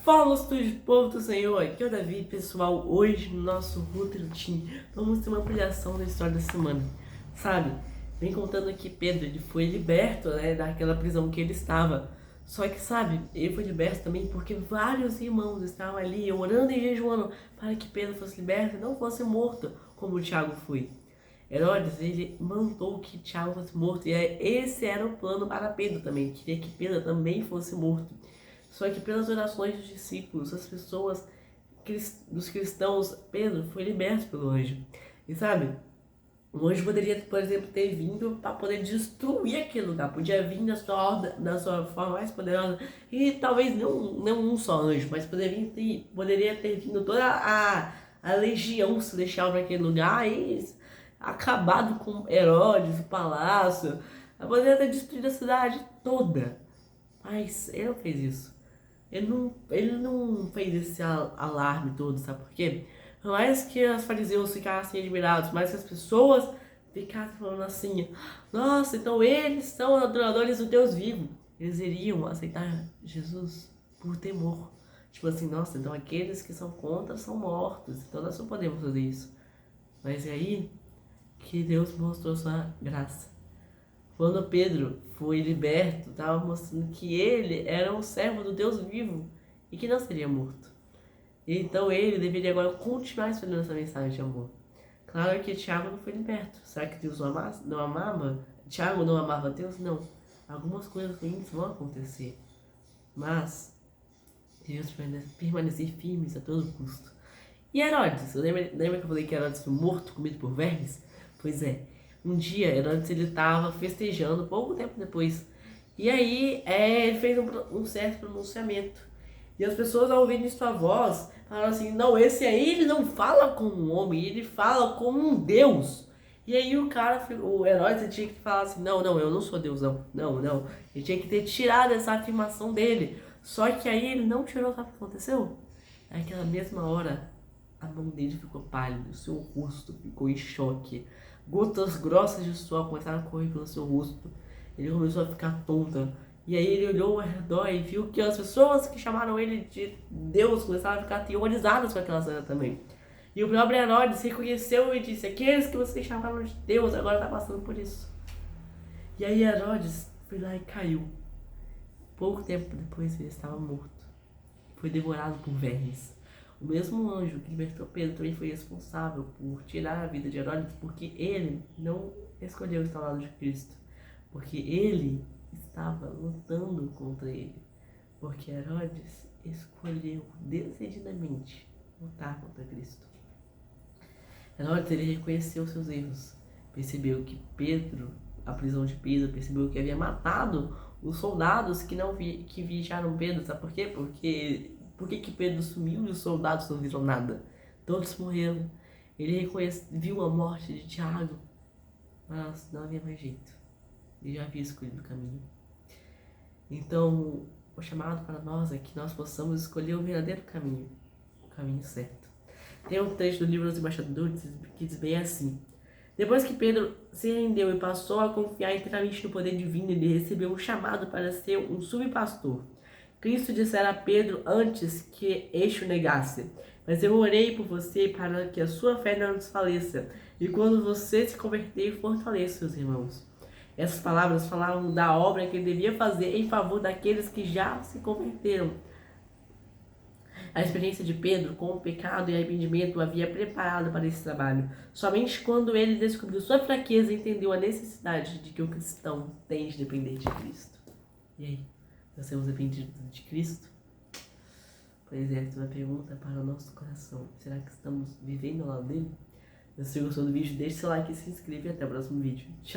Fala, estúdio povo do Senhor, aqui é o Davi, pessoal. Hoje no nosso roteiro vamos ter uma ampliação da história da semana, sabe? Vem contando que Pedro ele foi liberto, né, daquela prisão que ele estava. Só que, sabe, ele foi liberto também porque vários irmãos estavam ali orando e jejuando para que Pedro fosse liberto e não fosse morto, como o Tiago foi. Herodes, ele mandou que Tiago fosse morto, e esse era o plano para Pedro também, queria que Pedro também fosse morto. Só que pelas orações dos discípulos, as pessoas, dos cristãos, Pedro foi liberto pelo anjo. E sabe, o anjo poderia, por exemplo, ter vindo para poder destruir aquele lugar, podia vir da sua forma mais poderosa, e talvez não um só anjo, mas poderia ter vindo toda a legião celestial para aquele lugar e acabado com Herodes, o palácio, poderia ter destruído a cidade toda. Mas ele não fez isso. Ele não fez esse alarme todo, sabe por quê? Por mais que os fariseus ficassem admirados, mais que as pessoas ficassem falando assim: nossa, então eles são adoradores do Deus vivo. Eles iriam aceitar Jesus por temor. Tipo assim, nossa, então aqueles que são contra são mortos, então nós não podemos fazer isso. Mas é aí que Deus mostrou sua graça. Quando Pedro foi liberto, estava mostrando que ele era um servo do Deus vivo e que não seria morto. Então ele deveria agora continuar espalhando essa mensagem de amor. Claro que Tiago não foi liberto. Será que Deus não amava? Tiago não amava Deus? Não. Algumas coisas ruins vão acontecer. Mas Deus permanecer firmes a todo custo. E Herodes? Lembra que eu falei que Herodes foi morto, comido por vermes? Pois é. Um dia, Herodes ele estava festejando, pouco tempo depois. E aí, ele fez um certo pronunciamento. E as pessoas, ao ouvirem sua voz, falaram assim: não, esse aí ele não fala como um homem, ele fala como um Deus. E aí o Herodes ele tinha que falar assim: não, eu não sou Deus, não. Ele tinha que ter tirado essa afirmação dele. Só que aí ele não tirou, sabe o que aconteceu? Naquela mesma hora, a mão dele ficou pálida, o seu rosto ficou em choque. Gotas grossas de suor começaram a correr pelo seu rosto. Ele começou a ficar tonta. E aí ele olhou ao redor e viu que as pessoas que chamaram ele de Deus começaram a ficar aterrorizadas com aquela cena também. E o próprio Herodes reconheceu e disse: aqueles que vocês chamaram de Deus agora estão passando por isso. E aí Herodes foi lá e caiu. Pouco tempo depois ele estava morto. Foi devorado por vermes. O mesmo anjo que libertou Pedro também foi responsável por tirar a vida de Herodes, porque ele não escolheu estar ao lado de Cristo, porque ele estava lutando contra ele, porque Herodes escolheu decididamente lutar contra Cristo. Herodes ele reconheceu seus erros, percebeu que a prisão de Pedro, percebeu que havia matado os soldados que vigiaram Pedro, sabe por quê? Por que Pedro sumiu e os soldados não viram nada? Todos morreram. Ele viu a morte de Tiago, mas não havia mais jeito. Ele já havia escolhido o caminho. Então, o chamado para nós é que nós possamos escolher o verdadeiro caminho, o caminho certo. Tem um trecho do livro dos Embaixadores que diz bem assim: depois que Pedro se rendeu e passou a confiar inteiramente no poder divino, ele recebeu um chamado para ser um subpastor. Cristo dissera a Pedro antes que este o negasse: mas eu orei por você para que a sua fé não desfaleça, e quando você se converter, fortaleça os irmãos. Essas palavras falavam da obra que ele devia fazer em favor daqueles que já se converteram. A experiência de Pedro com o pecado e arrependimento o havia preparado para esse trabalho. Somente quando ele descobriu sua fraqueza, entendeu a necessidade de que o cristão tem de depender de Cristo. E aí, nós temos dependido de Cristo? Pois é, essa é uma pergunta para o nosso coração. Será que estamos vivendo ao lado dele? Se você gostou do vídeo, deixe seu like e se inscreva e até o próximo vídeo. Tchau!